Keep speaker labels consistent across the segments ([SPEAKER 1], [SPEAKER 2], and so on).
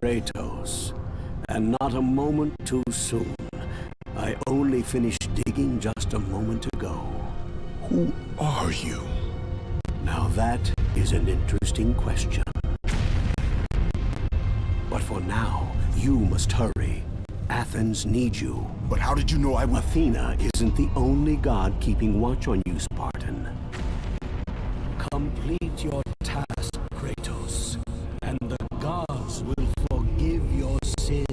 [SPEAKER 1] Kratos, and not a moment too soon. I only finished digging just a moment ago.
[SPEAKER 2] Who are you?
[SPEAKER 1] Now that is an interesting question. But for now, you must hurry. Athens needs you.
[SPEAKER 2] But how did you know I would...
[SPEAKER 1] Athena isn't the only god keeping watch on you, Spartan. Complete your task, Kratos, and the gods will forgive your sins.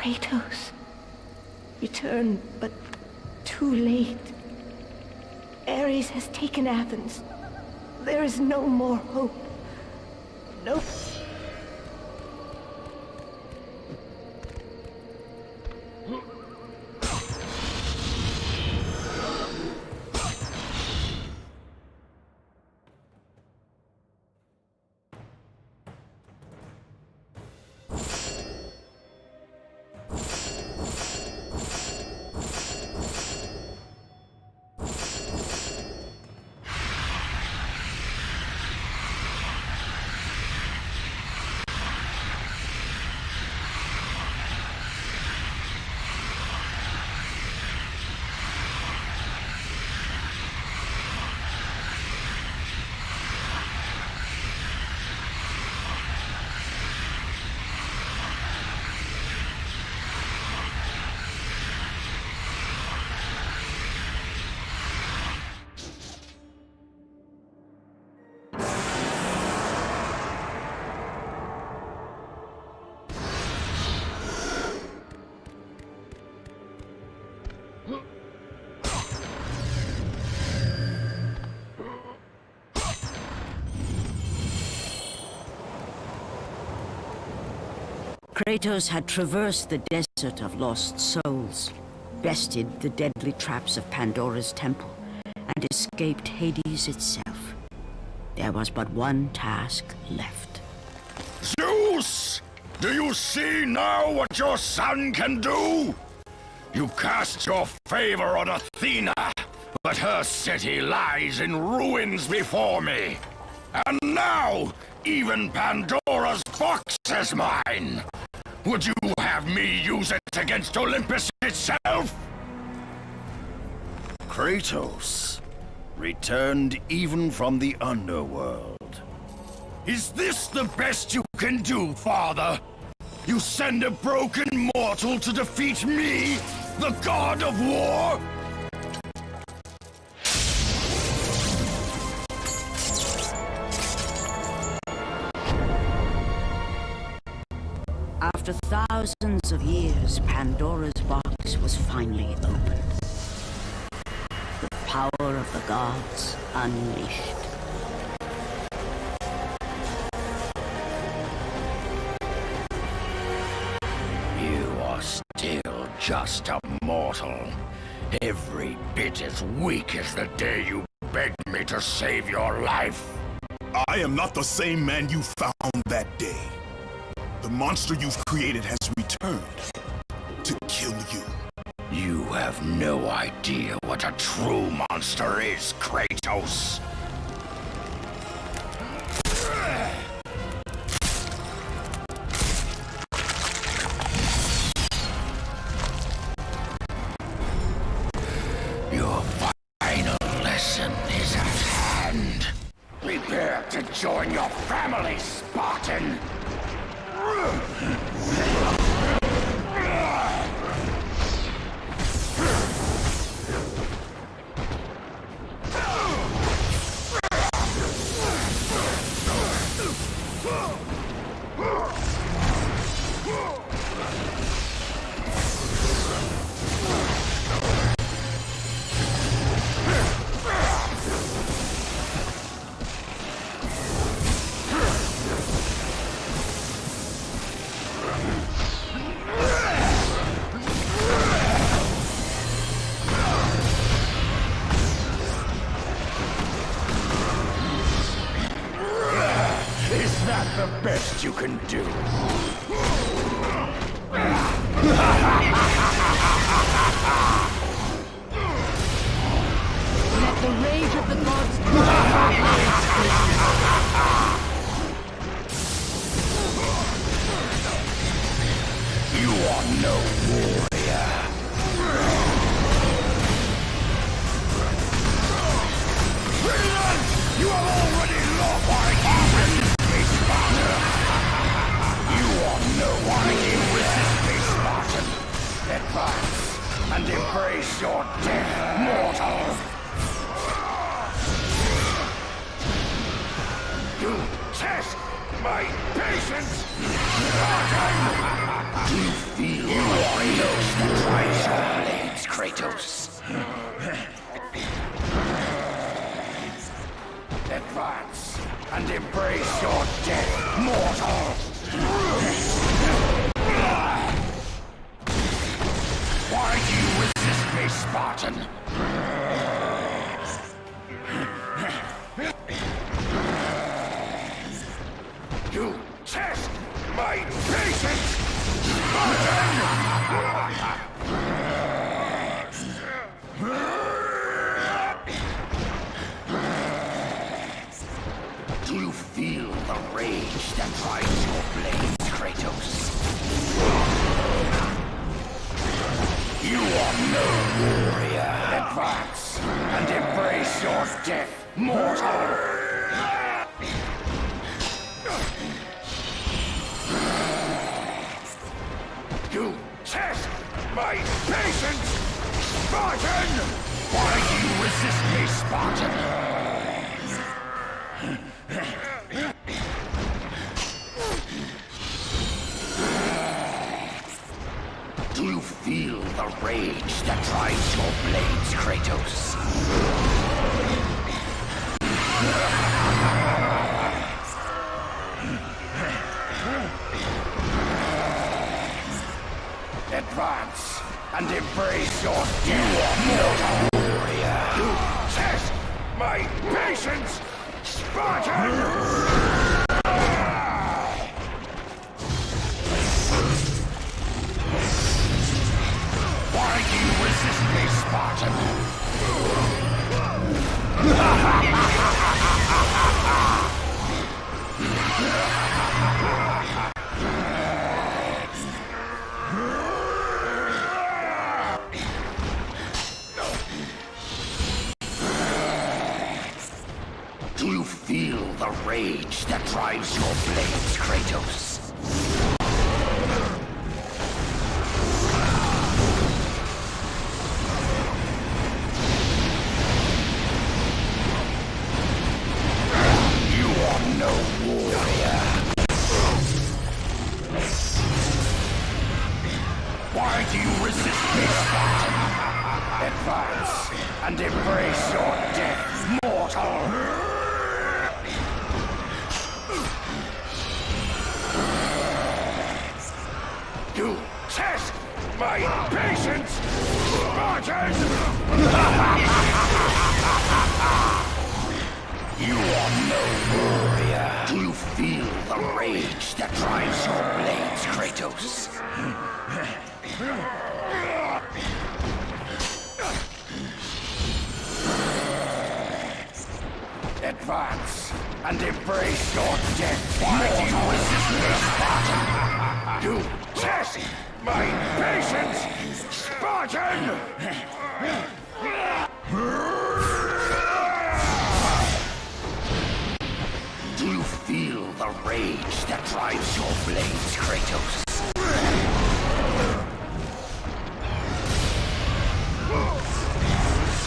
[SPEAKER 3] Kratos. Return, but too late. Ares has taken Athens. There is no more hope. No.
[SPEAKER 4] Kratos had traversed the desert of lost souls, bested the deadly traps of Pandora's temple, and escaped Hades itself. There was but one task left.
[SPEAKER 2] Zeus! Do you see now what your son can do? You cast your favor on Athena, but her city lies in ruins before me. And now, even Pandora's box is mine! Would you have me use it against Olympus itself?
[SPEAKER 5] Kratos, returned even from the underworld.
[SPEAKER 2] Is this the best you can do, Father? You send a broken mortal to defeat me, the god of war?
[SPEAKER 4] After thousands of years, Pandora's box was finally opened. The power of the gods unleashed.
[SPEAKER 2] You are still just a mortal. Every bit as weak as the day you begged me to save your life.
[SPEAKER 6] I am not the same man you found that day. The monster you've created has returned to kill you.
[SPEAKER 2] You have no idea what a true monster is, Kratos. Your final lesson is at hand. Prepare to join your family, Spartan! The best you can do.
[SPEAKER 3] Let the rage of the gods
[SPEAKER 2] You are no warrior. Brilliant! You have already lost my heart! You are no warrior. Resist me, Spartan. Advance and embrace your death, mortal. You test my patience! Spartan! Do you feel embrace your death, mortal! Why do you resist me, Spartan? You test my patience, Spartan! Do you feel the rage that drives your blades, Kratos? You are no warrior. Advance and embrace your death, mortal! You test my patience, Spartan! Why do you resist me, Spartan? Do you feel the rage that drives your blades, Kratos? Advance and embrace your death, mortal warrior! You test my patience, Spartan! Why do you resist me, Spartan? Do you feel the rage that drives your blades, Kratos? You are no warrior. Why do you resist me, Spartan? Advance and embrace your death, mortal! You test my patience, Spartan! You are no warrior. Do you feel the rage that drives your blades, Kratos? Advance and embrace your death. Why do you resist me, Spartan? You test my patience, Spartan! Do you feel the rage that drives your blades, Kratos?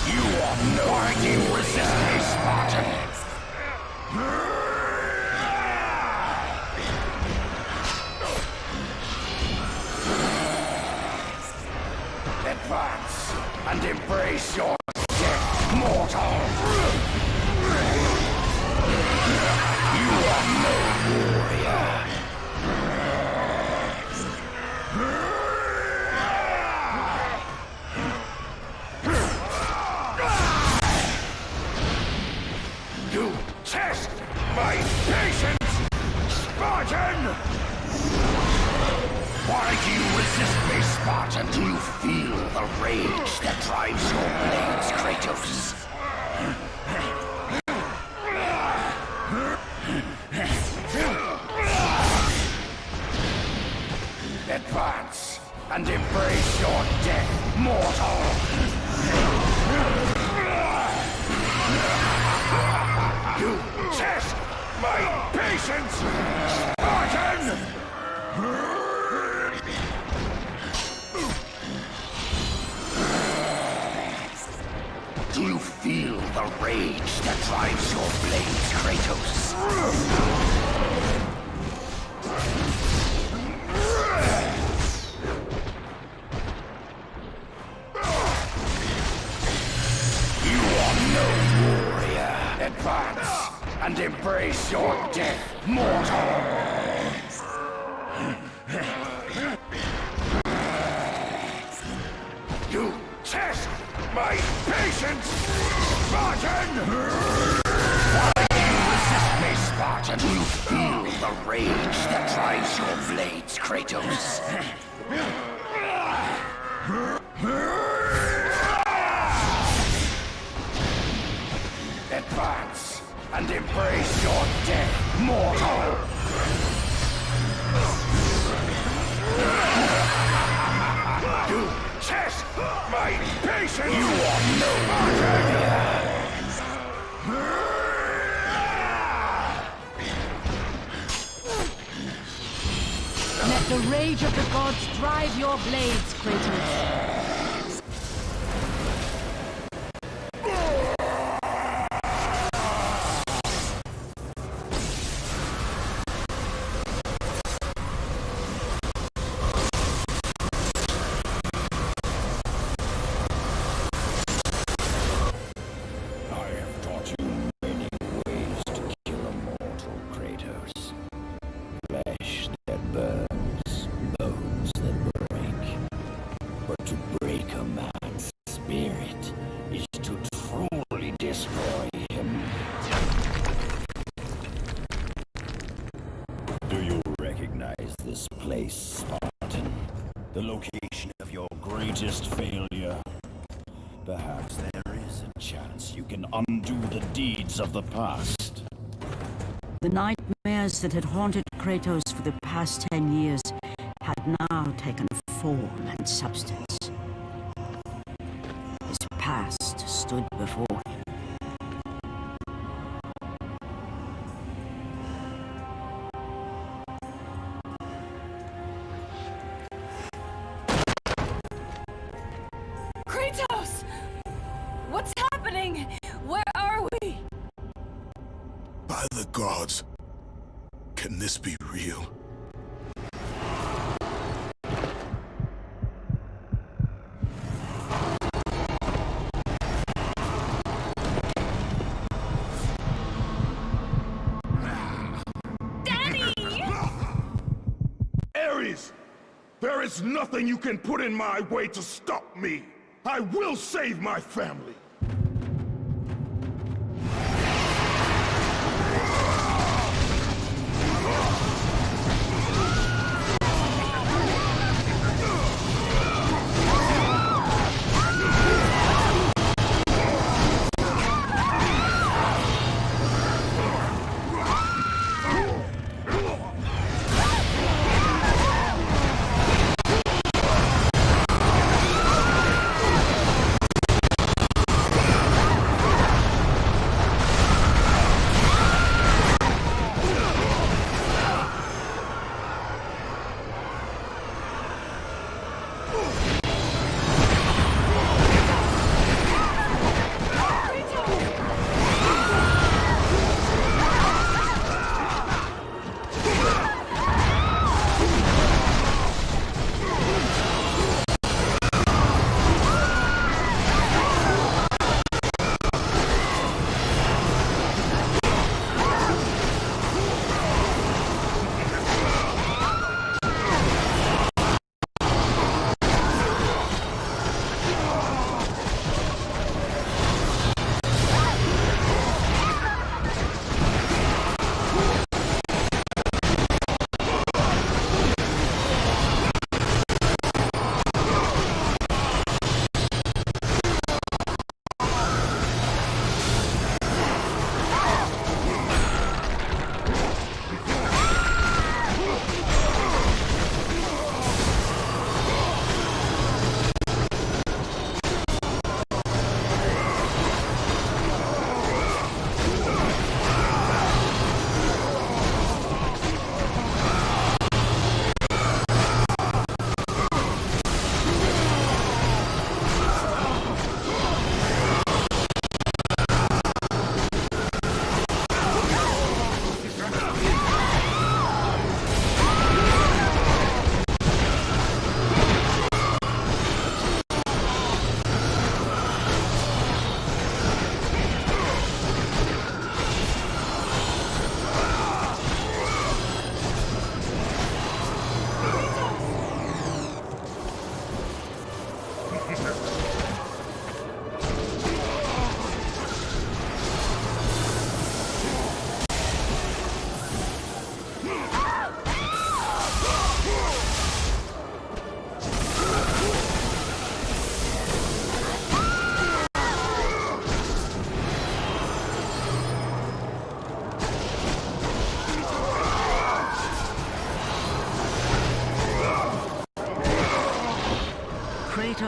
[SPEAKER 2] You are no... Why do you resist me, Spartan? Advance and embrace your death, mortal! You are no warrior. You test my patience, Spartan! Why do you resist me, Spartan? Do you feel the rage that drives your blades, Kratos? Advance and embrace your death, mortal! You test my patience, Spartan! Do you feel the rage that drives your blades, Kratos? You are no warrior. Advance and embrace your death, mortal! You test my patience, Spartan! While you resist me, Spartan, you feel the rage that drives your blades, Kratos. Advance and embrace your death, mortal! You test my patience! You are no
[SPEAKER 3] Let the rage of the gods drive your blades, Kratos.
[SPEAKER 5] This place, Spartan, the location of your greatest failure. Perhaps there is a chance you can undo the deeds of the past.
[SPEAKER 4] The nightmares that had haunted Kratos for the past 10 years had now taken form and substance. His past stood before him.
[SPEAKER 7] Kratos! What's happening? Where are we?
[SPEAKER 6] By the gods, can this be real?
[SPEAKER 7] Daddy!
[SPEAKER 6] Ares! There is nothing you can put in my way to stop me! I will save my family!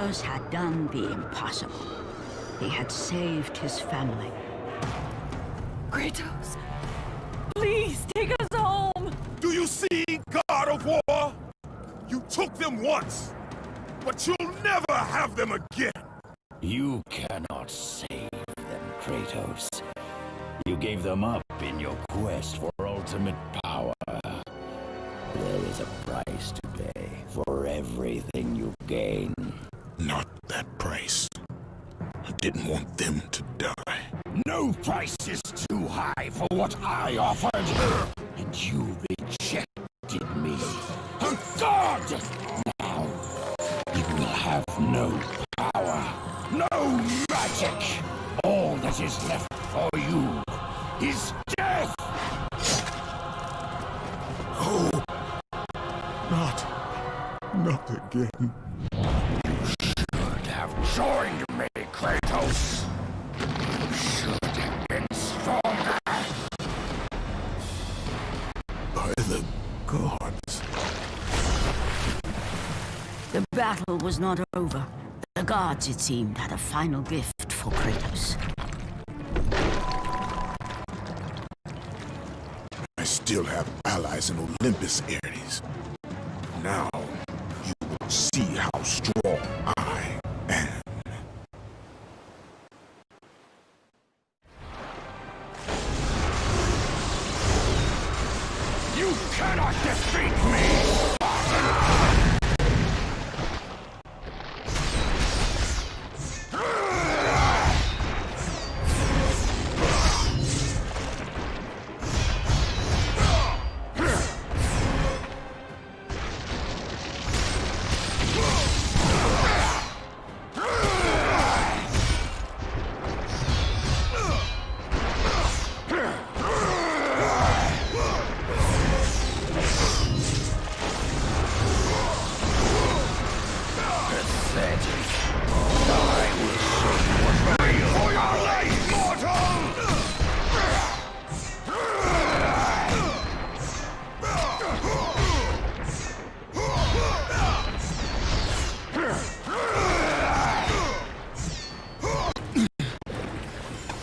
[SPEAKER 4] Kratos had done the impossible. He had saved his family.
[SPEAKER 7] Kratos, please take us home!
[SPEAKER 6] Do you see, God of War? You took them once, but you'll never have them again.
[SPEAKER 5] You cannot save them, Kratos. You gave them up in your quest for ultimate power. There is a price to pay for everything you gain.
[SPEAKER 6] Not that price. I didn't want them to die.
[SPEAKER 2] No price is too high for what I offered, and you rejected me. A god! Now, you will have no power, no magic. All that is left for you is death!
[SPEAKER 6] Oh, not again.
[SPEAKER 2] Should have joined me, Kratos. You should have been stronger.
[SPEAKER 6] By the gods.
[SPEAKER 4] The battle was not over. The gods, it seemed, had a final gift for Kratos.
[SPEAKER 6] I still have allies in Olympus, Ares. Now, you will see how strong I am.
[SPEAKER 2] You cannot defeat me!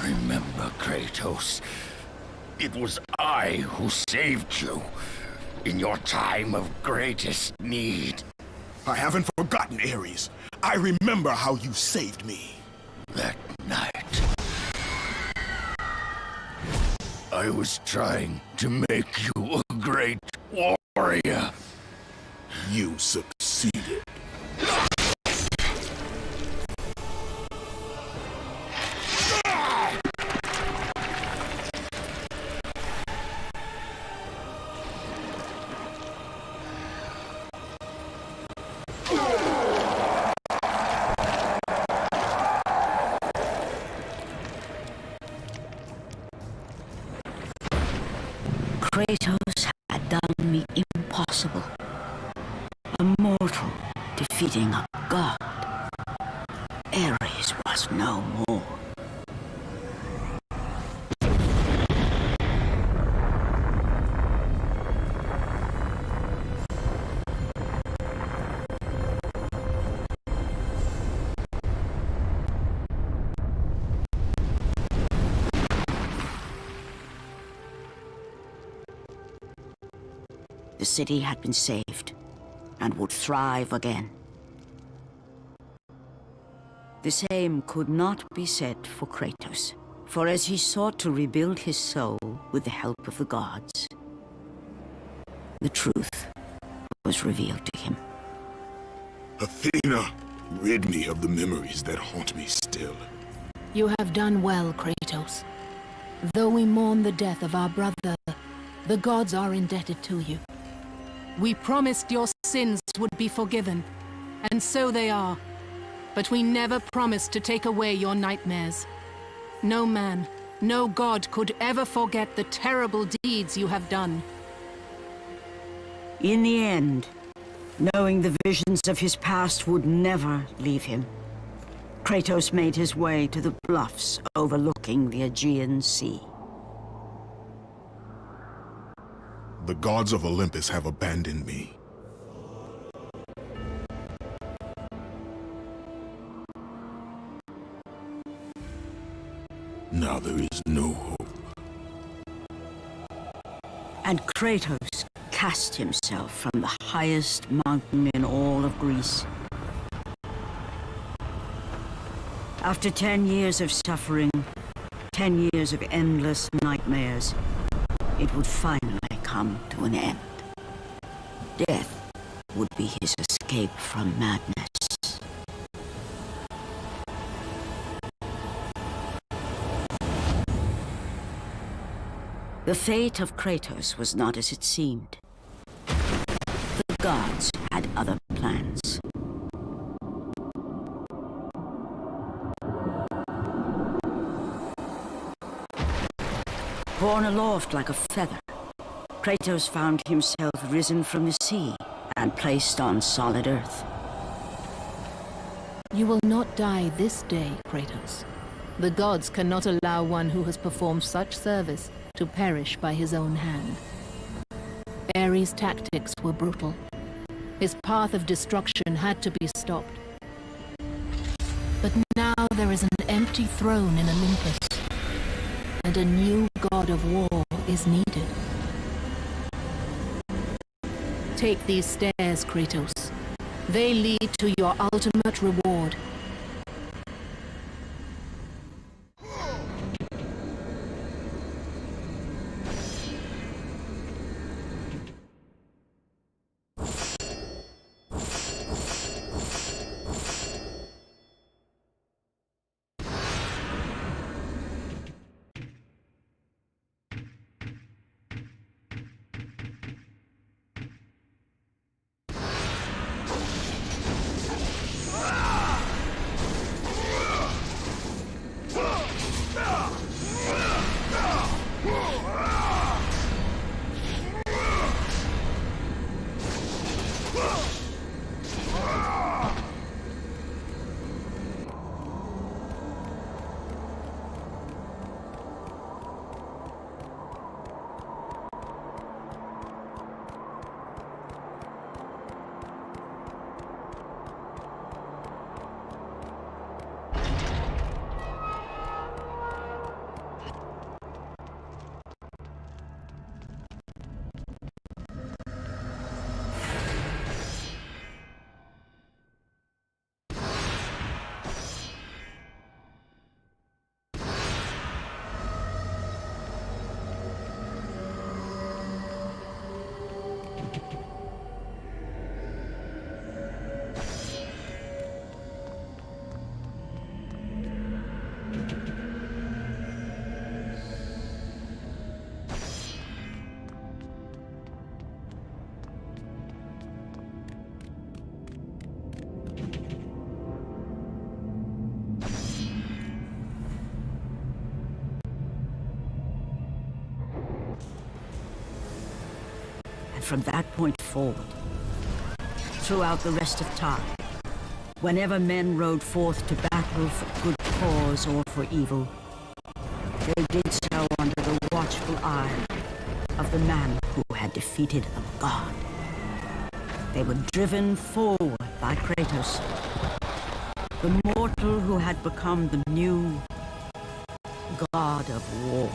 [SPEAKER 2] Remember, Kratos, it was I who saved you in your time of greatest need.
[SPEAKER 6] I haven't forgotten, Ares. I remember how you saved me.
[SPEAKER 2] That night, I was trying to make you a great warrior.
[SPEAKER 6] You succeeded.
[SPEAKER 4] Kratos had done the impossible. A mortal defeating a god. Ares was no more. The city had been saved and would thrive again. The same could not be said for Kratos, for as he sought to rebuild his soul with the help of the gods, the truth was revealed to him.
[SPEAKER 6] Athena, rid me of the memories that haunt me still.
[SPEAKER 3] You have done well, Kratos. Though we mourn the death of our brother, the gods are indebted to you. We promised your sins would be forgiven, and so they are. But we never promised to take away your nightmares. No man, no god could ever forget the terrible deeds you have done.
[SPEAKER 4] In the end, knowing the visions of his past would never leave him, Kratos made his way to the bluffs overlooking the Aegean Sea.
[SPEAKER 6] The gods of Olympus have abandoned me. Now there is no hope.
[SPEAKER 4] And Kratos cast himself from the highest mountain in all of Greece. After 10 years of suffering, 10 years of endless nightmares, it would finally come to an end. Death would be his escape from madness. The fate of Kratos was not as it seemed. The gods had other plans. Borne aloft like a feather, Kratos found himself risen from the sea and placed on solid earth.
[SPEAKER 3] You will not die this day, Kratos. The gods cannot allow one who has performed such service to perish by his own hand. Ares' tactics were brutal. His path of destruction had to be stopped. But now there is an empty throne in Olympus, and a new god of war is needed. Take these stairs, Kratos. They lead to your ultimate reward.
[SPEAKER 4] From that point forward, throughout the rest of time, whenever men rode forth to battle for good cause or for evil, they did so under the watchful eye of the man who had defeated a god. They were driven forward by Kratos, the mortal who had become the new god of war.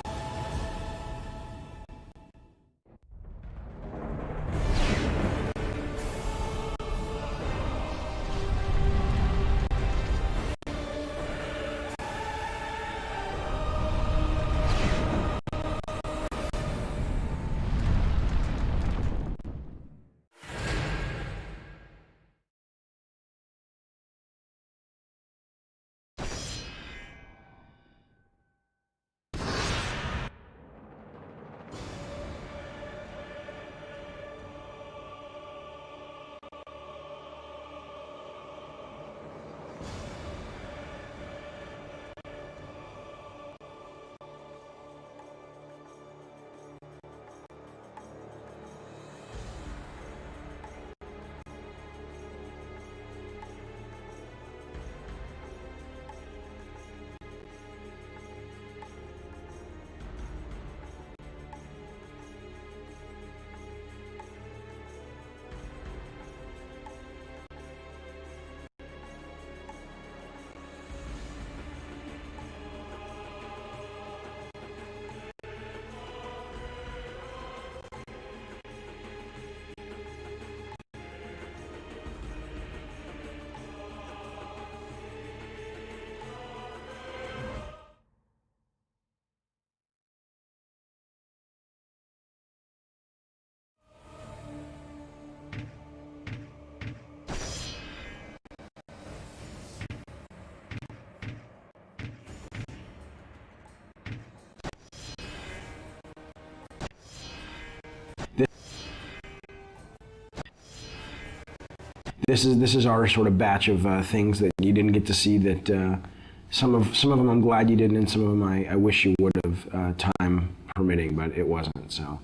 [SPEAKER 8] this is our sort of batch of things that you didn't get to see. That some of them I'm glad you didn't, and some of them I wish you would have, time permitting, but it wasn't. So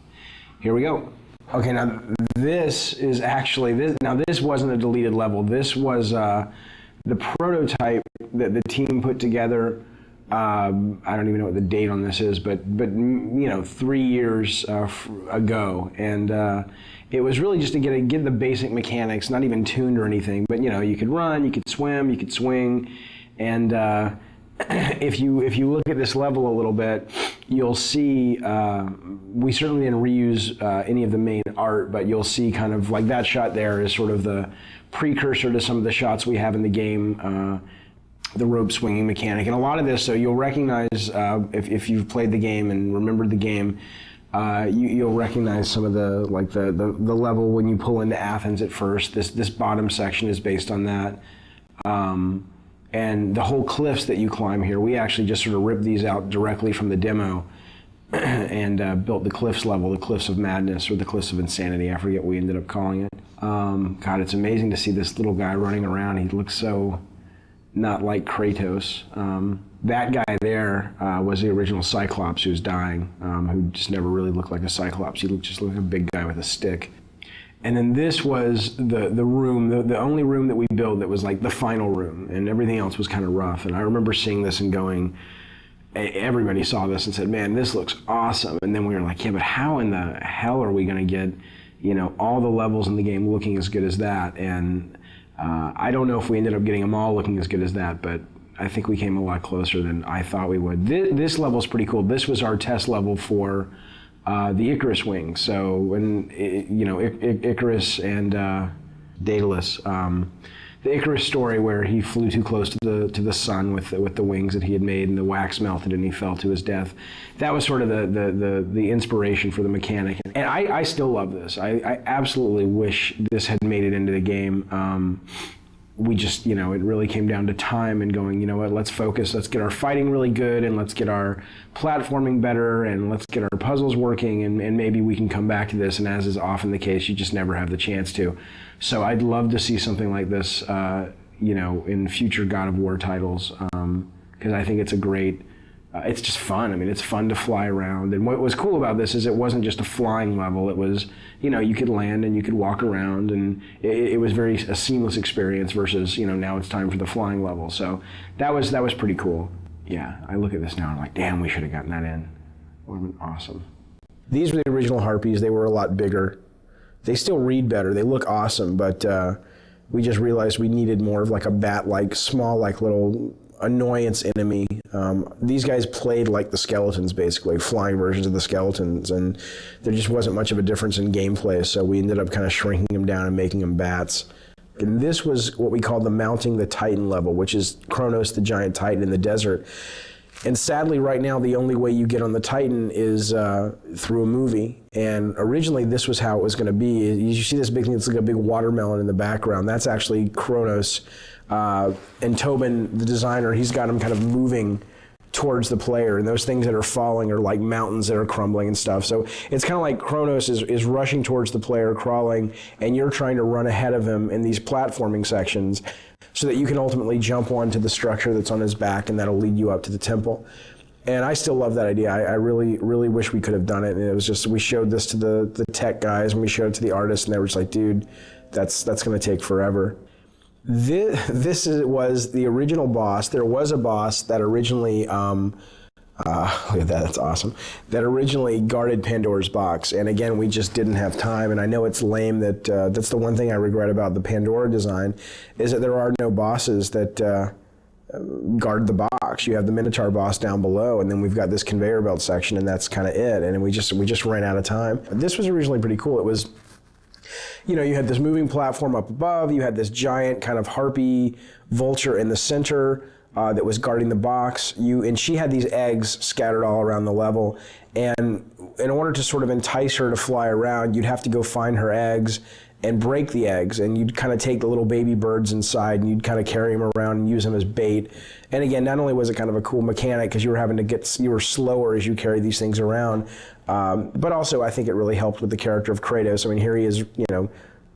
[SPEAKER 8] here we go. Okay, now this is actually this wasn't a deleted level. This was the prototype that the team put together. I don't even know what the date on this is, but 3 years ago, and it was really just to get the basic mechanics, not even tuned or anything, but you could run, you could swim, you could swing, and if you look at this level a little bit, you'll see we certainly didn't reuse any of the main art, but you'll see kind of like that shot there is sort of the precursor to some of the shots we have in the game. The rope swinging mechanic, and a lot of this, so you'll recognize if you've played the game and remembered the game, you'll recognize some of the level when you pull into Athens at first. This bottom section is based on that, and the whole cliffs that you climb here, we actually just sort of ripped these out directly from the demo and built the cliffs level, the Cliffs of Madness or the Cliffs of Insanity. I forget what we ended up calling it. God, it's amazing to see this little guy running around. He looks so not like Kratos. That guy there was the original Cyclops who's dying, who just never really looked like a Cyclops. He just looked like a big guy with a stick. And then this was the room, the only room that we built that was like the final room, and everything else was kind of rough. And I remember seeing this and going, everybody saw this and said, man, this looks awesome. And then we were like, yeah, but how in the hell are we going to get, all the levels in the game looking as good as that? And I don't know if we ended up getting them all looking as good as that, but I think we came a lot closer than I thought we would. This level's pretty cool. This was our test level for the Icarus wing. So when Icarus and Daedalus, the Icarus story where he flew too close to the sun with the wings that he had made, and the wax melted and he fell to his death. That was sort of the inspiration for the mechanic. And I still love this. I absolutely wish this had made it into the game. We just, it really came down to time and going, let's focus, let's get our fighting really good, and let's get our platforming better, and let's get our puzzles working, and maybe we can come back to this. And as is often the case, you just never have the chance to. So I'd love to see something like this, in future God of War titles, because I think it's a great, it's just fun. I mean, it's fun to fly around. And what was cool about this is it wasn't just a flying level. It was, you could land and you could walk around, and it was a seamless experience versus, now it's time for the flying level. So that was pretty cool. Yeah, I look at this now and I'm like, damn, we should have gotten that in. It would have been awesome. These were the original Harpies. They were a lot bigger. They still read better. They look awesome, but we just realized we needed more of like a bat-like, small, like little annoyance enemy. These guys played like the skeletons, basically, flying versions of the skeletons, and there just wasn't much of a difference in gameplay, so we ended up kind of shrinking them down and making them bats. And this was what we call the Mounting the Titan level, which is Kronos, the giant titan in the desert. And sadly, right now, the only way you get on the Titan is through a movie. And originally, this was how it was going to be. You see this big thing, it's like a big watermelon in the background. That's actually Kronos. And Tobin, the designer, he's got him kind of moving towards the player. And those things that are falling are like mountains that are crumbling and stuff. So it's kind of like Kronos is rushing towards the player, crawling, and you're trying to run ahead of him in these platforming sections, so that you can ultimately jump onto the structure that's on his back, and that'll lead you up to the temple. And I still love that idea. I really, really wish we could have done it. And it was just, we showed this to the tech guys, and we showed it to the artists, and they were just like, dude, that's going to take forever. This was the original boss. There was a boss that originally, look at that, that's awesome, that originally guarded Pandora's box. And again, we just didn't have time. And I know it's lame that that's the one thing I regret about the Pandora design, is that there are no bosses that guard the box. You have the Minotaur boss down below, and then we've got this conveyor belt section, and that's kind of it. And we just ran out of time. This was originally pretty cool. It was, you had this moving platform up above, you had this giant kind of harpy vulture in the center that was guarding the box. And she had these eggs scattered all around the level. And in order to sort of entice her to fly around, you'd have to go find her eggs and break the eggs, and you'd kind of take the little baby birds inside and you'd kind of carry them around and use them as bait. And again, not only was it kind of a cool mechanic because you were slower as you carried these things around, but also I think it really helped with the character of Kratos. I mean, here he is,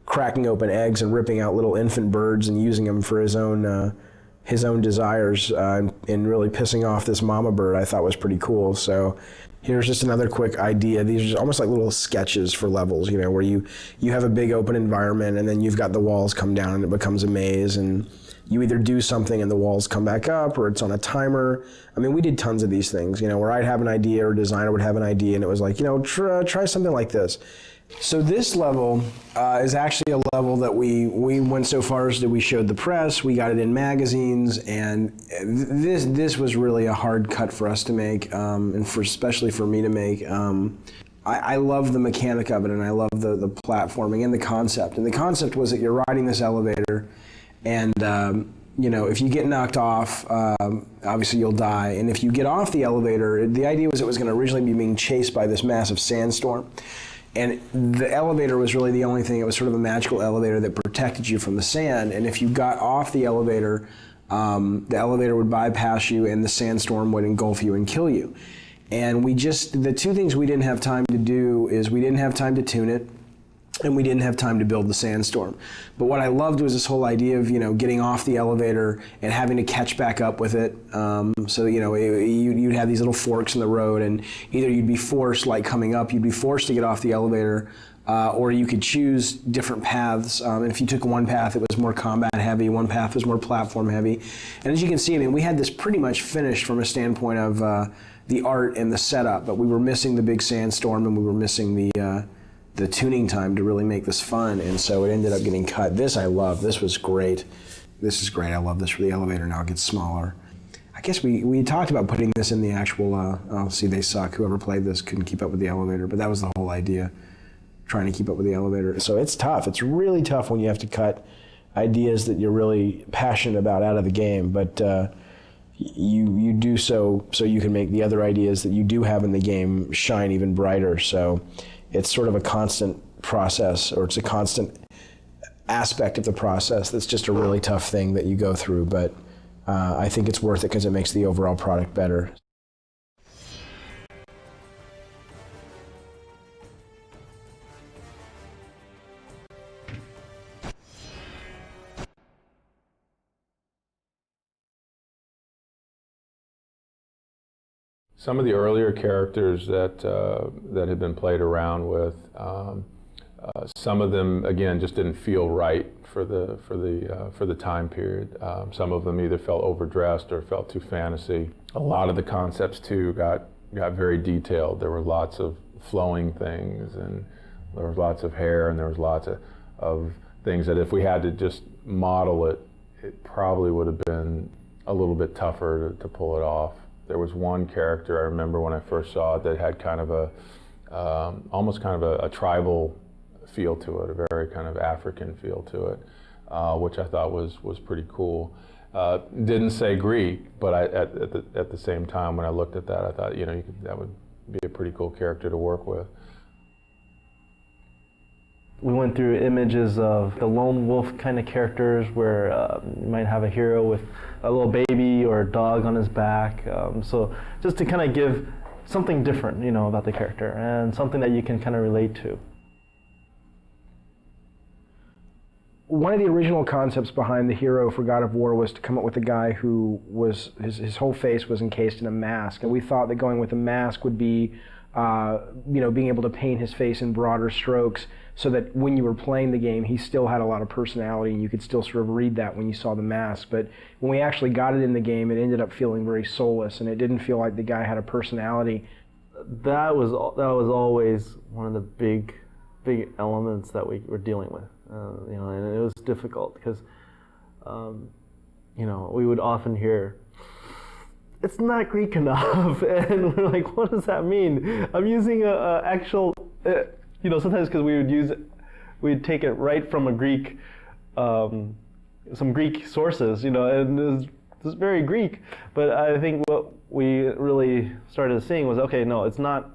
[SPEAKER 8] cracking open eggs and ripping out little infant birds and using them for his own desires and really pissing off this mama bird, I thought was pretty cool. So here's just another quick idea. These are just almost like little sketches for levels, you know, where you have a big open environment and then you've got the walls come down and it becomes a maze, and you either do something and the walls come back up, or it's on a timer. I mean, we did tons of these things, you know, where I'd have an idea or a designer would have an idea and it was like, you know, try something like this. So this level is actually a level that we went so far as that we showed the press, we got it in magazines, and this was really a hard cut for us to make, and especially for me to make. I love the mechanic of it, and I love the platforming and the concept. And the concept was that you're riding this elevator, and you know, if you get knocked off, obviously you'll die. And if you get off the elevator, the idea was it was going to originally be being chased by this massive sandstorm. And the elevator was really the only thing. It was sort of a magical elevator that protected you from the sand. And if you got off the elevator would bypass you and the sandstorm would engulf you and kill you. And the two things we didn't have time to do is we didn't have time to tune it, and we didn't have time to build the sandstorm. But what I loved was this whole idea of, you know, getting off the elevator and having to catch back up with it. So, you know, you'd have these little forks in the road, and either you'd be forced, like coming up, you'd be forced to get off the elevator, or you could choose different paths. And if you took one path, it was more combat heavy, one path was more platform heavy. And as you can see, I mean, we had this pretty much finished from a standpoint of the art and the setup, but we were missing the big sandstorm and we were missing the tuning time to really make this fun, and so it ended up getting cut. This I love. This was great. This is great. I love this for the elevator. Now it gets smaller. I guess we talked about putting this in the actual, oh, see, they suck. Whoever played this couldn't keep up with the elevator, but that was the whole idea, trying to keep up with the elevator. So it's tough. It's really tough when you have to cut ideas that you're really passionate about out of the game, but you do so you can make the other ideas that you do have in the game shine even brighter. So it's sort of a constant process, or it's a constant aspect of the process that's just a really tough thing that you go through, but I think it's worth it because it makes the overall product better.
[SPEAKER 9] Some of the earlier characters that had been played around with, some of them again just didn't feel right for the time period. Some of them either felt overdressed or felt too fantasy. A lot of the concepts too got very detailed. There were lots of flowing things, and there was lots of hair, and there was lots of things that if we had to just model it, it probably would have been a little bit tougher to pull it off. There was one character I remember when I first saw it that had kind of almost kind of a tribal feel to it, a very kind of African feel to it, which I thought was pretty cool. Didn't say Greek, but at the same time when I looked at that, I thought, you know, that would be a pretty cool character to work with.
[SPEAKER 10] We went through images of the lone wolf kind of characters where you might have a hero with a little baby or a dog on his back. So just to kind of give something different, you know, about the character and something that you can kind of relate to.
[SPEAKER 8] One of the original concepts behind the hero for God of War was to come up with a guy who was, his whole face was encased in a mask. And we thought that going with a mask would be, you know, being able to paint his face in broader strokes so that when you were playing the game, he still had a lot of personality and you could still sort of read that when you saw the mask. But when we actually got it in the game, it ended up feeling very soulless and it didn't feel like the guy had a personality.
[SPEAKER 10] That was always one of the big elements that we were dealing with. You know, and it was difficult because, you know, we would often hear, "It's not Greek enough," and we're like, "What does that mean?" I'm using a actual, you know, sometimes because we'd take it right from a Greek, some Greek sources, you know, and it's very Greek. But I think what we really started seeing was, okay, no, it's not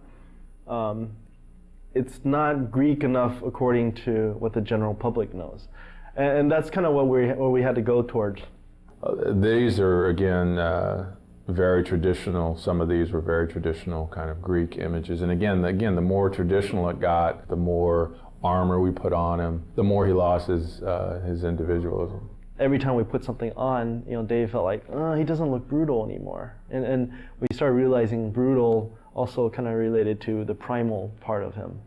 [SPEAKER 10] Greek enough according to what the general public knows, and that's kind of what we had to go towards.
[SPEAKER 9] These are again very traditional. Some of these were very traditional kind of Greek images, and again, the more traditional it got, the more armor we put on him, the more he lost his individualism.
[SPEAKER 10] Every time we put something on, Dave felt like, he doesn't look brutal anymore. And we started realizing brutal also kind of related to the primal part of him,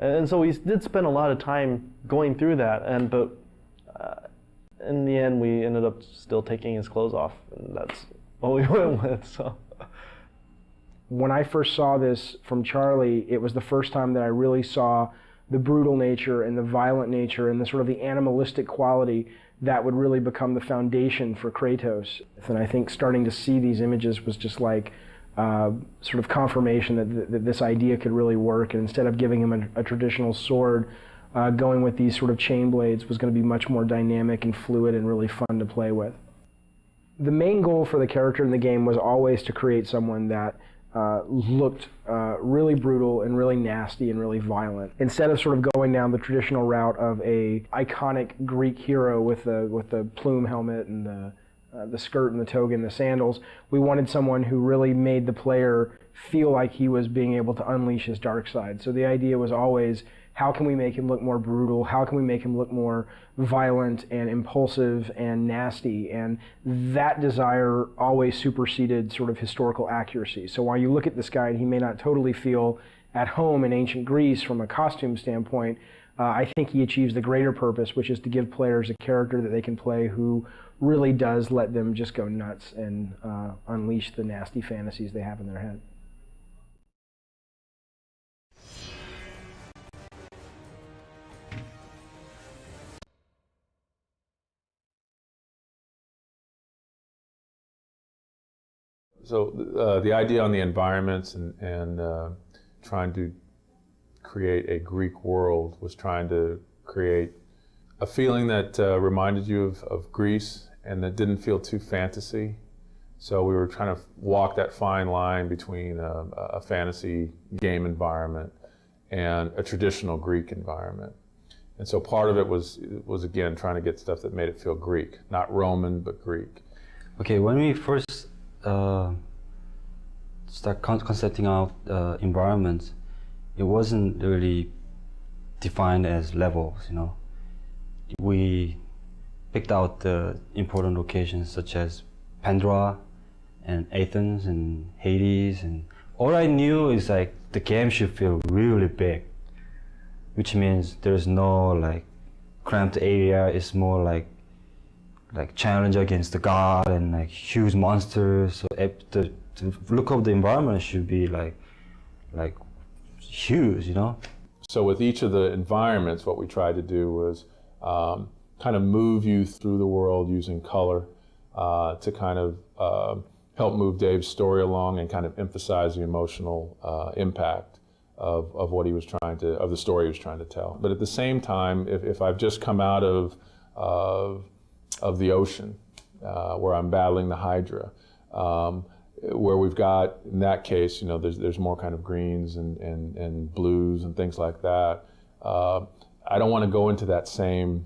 [SPEAKER 10] and so we did spend a lot of time going through that, but in the end we ended up still taking his clothes off, and that's what we went with. So
[SPEAKER 8] when I first saw this from Charlie, it was the first time that I really saw the brutal nature and the violent nature and the sort of the animalistic quality that would really become the foundation for Kratos. And I think starting to see these images was just like sort of confirmation that this idea could really work, and instead of giving him a traditional sword, going with these sort of chain blades was going to be much more dynamic and fluid and really fun to play with. The main goal for the character in the game was always to create someone that looked really brutal and really nasty and really violent. Instead of sort of going down the traditional route of a iconic Greek hero with the plume helmet and the skirt and the toga and the sandals, we wanted someone who really made the player feel like he was being able to unleash his dark side. So the idea was always, how can we make him look more brutal? How can we make him look more violent and impulsive and nasty? And that desire always superseded sort of historical accuracy. So while you look at this guy and he may not totally feel at home in ancient Greece from a costume standpoint, I think he achieves the greater purpose, which is to give players a character that they can play who really does let them just go nuts and unleash the nasty fantasies they have in their head.
[SPEAKER 9] So the idea on the environments and trying to create a Greek world was trying to create a feeling that reminded you of Greece and that didn't feel too fantasy. So we were trying to walk that fine line between a fantasy game environment and a traditional Greek environment. And so part of it was again trying to get stuff that made it feel Greek, not Roman, but Greek.
[SPEAKER 11] Okay, when we first start concepting out environments, it wasn't really defined as levels, We picked out the important locations such as Pandora and Athens and Hades, and all I knew is like the game should feel really big, which means there's no like cramped area. It's more like challenge against the god and like huge monsters. So the look of the environment should be like huge,
[SPEAKER 9] So with each of the environments, what we tried to do was kind of move you through the world using color to kind of help move Dave's story along and kind of emphasize the emotional impact of what he was of the story he was trying to tell. But at the same time, if I've just come out of the ocean, where I'm battling the Hydra, where we've got, in that case, there's more kind of greens and blues and things like that. I don't want to go into that same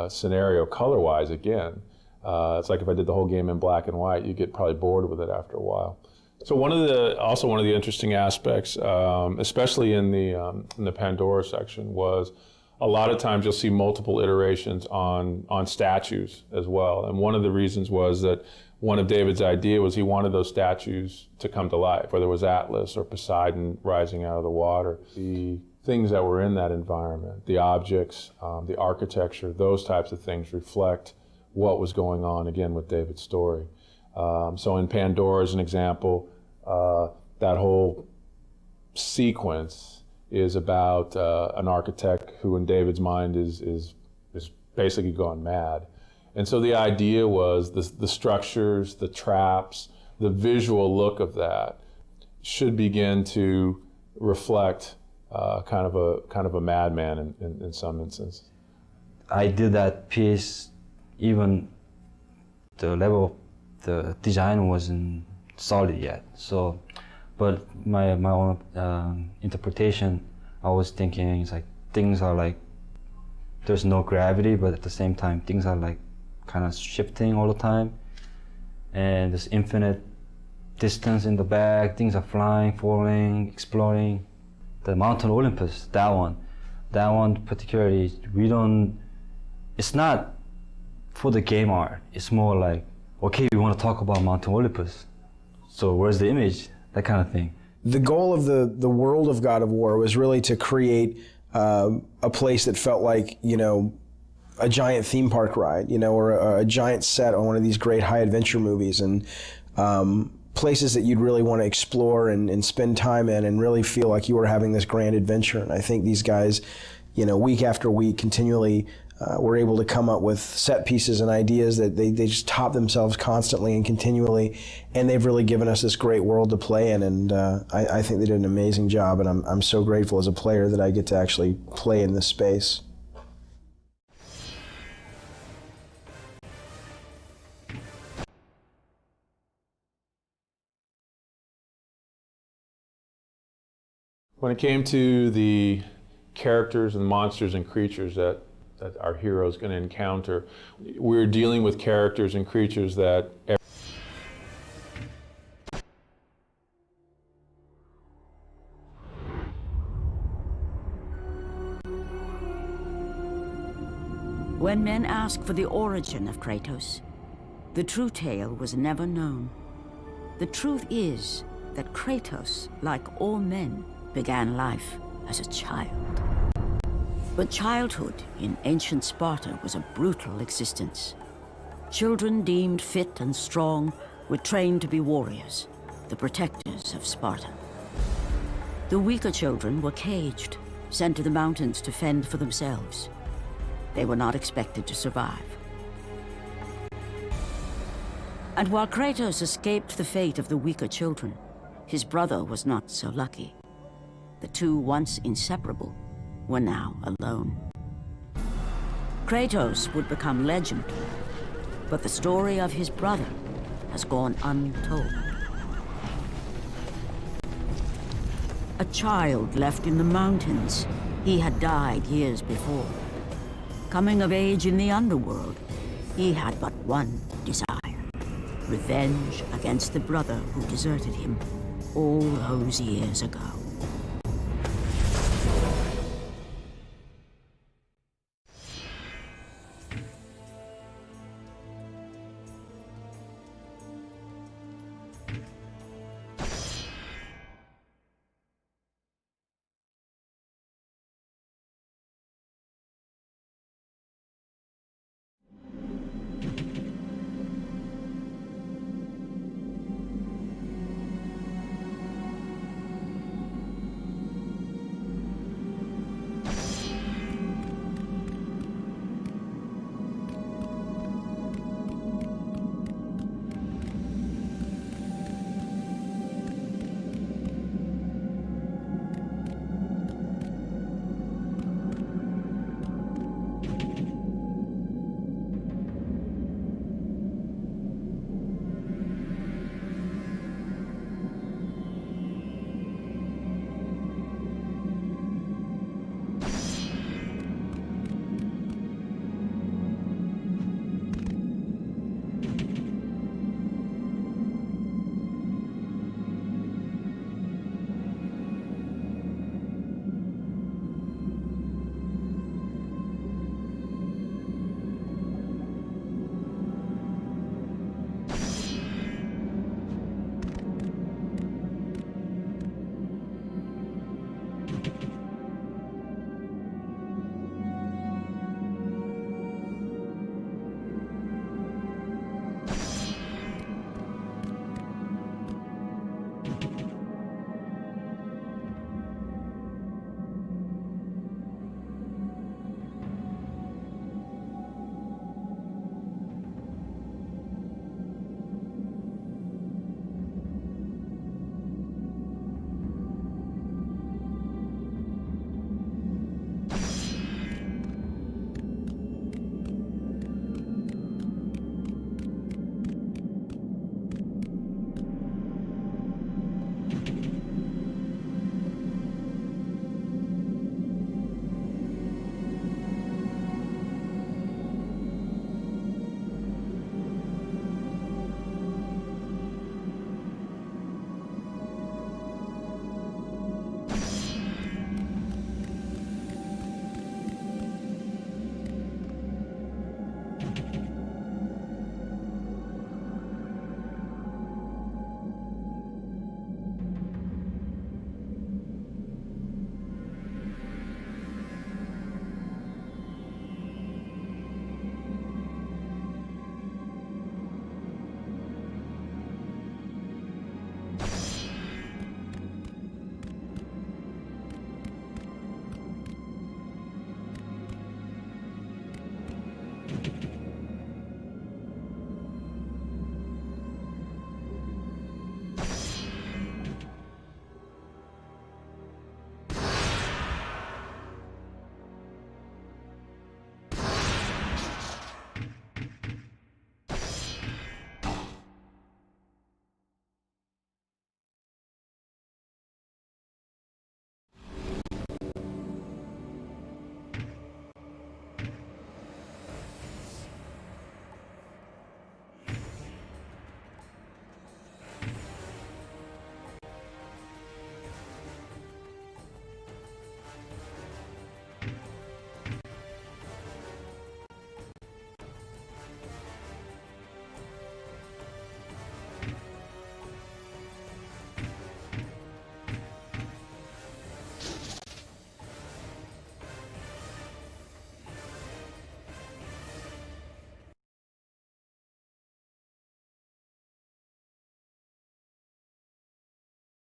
[SPEAKER 9] scenario color-wise again. It's like if I did the whole game in black and white, you get probably bored with it after a while. So one of the interesting aspects, especially in the Pandora section, was a lot of times you'll see multiple iterations on statues as well. And one of the reasons was that one of David's idea was he wanted those statues to come to life, whether it was Atlas or Poseidon rising out of the water. The things that were in that environment, the objects, the architecture, those types of things reflect what was going on, again, with David's story. So in Pandora, as an example, that whole sequence is about an architect who, in David's mind, is basically gone mad. And so the idea was the structures, the traps, the visual look of that should begin to reflect kind of a madman in some instance.
[SPEAKER 11] I did that piece, even the level of the design wasn't solid yet. So, but my own interpretation, I was thinking it's like things are like there's no gravity, but at the same time things are like kind of shifting all the time, and there's infinite distance in the back. Things are flying, falling, exploding. The Mountain Olympus, that one, that one particularly, it's not for the game art. It's more like, okay, we want to talk about Mount Olympus. So where's the image? That kind of thing.
[SPEAKER 8] The goal of the world of God of War was really to create a place that felt like, a giant theme park ride, or a giant set on one of these great high adventure movies, and places that you'd really want to explore and spend time in and really feel like you were having this grand adventure. And I think these guys, week after week, continually were able to come up with set pieces and ideas that they just top themselves constantly and continually, and they've really given us this great world to play in, and I think they did an amazing job, and I'm so grateful as a player that I get to actually play in this space.
[SPEAKER 9] When it came to the characters and monsters and creatures that our hero is going to encounter, we're dealing with characters and creatures that
[SPEAKER 4] When men ask for the origin of Kratos, the true tale was never known. The truth is that Kratos, like all men, began life as a child. But childhood in ancient Sparta was a brutal existence. Children deemed fit and strong were trained to be warriors, the protectors of Sparta. The weaker children were caged, sent to the mountains to fend for themselves. They were not expected to survive. And while Kratos escaped the fate of the weaker children, his brother was not so lucky. The two, once inseparable, were now alone. Kratos would become legend, but the story of his brother has gone untold. A child left in the mountains, he had died years before. Coming of age in the underworld, he had but one desire: revenge against the brother who deserted him all those years ago.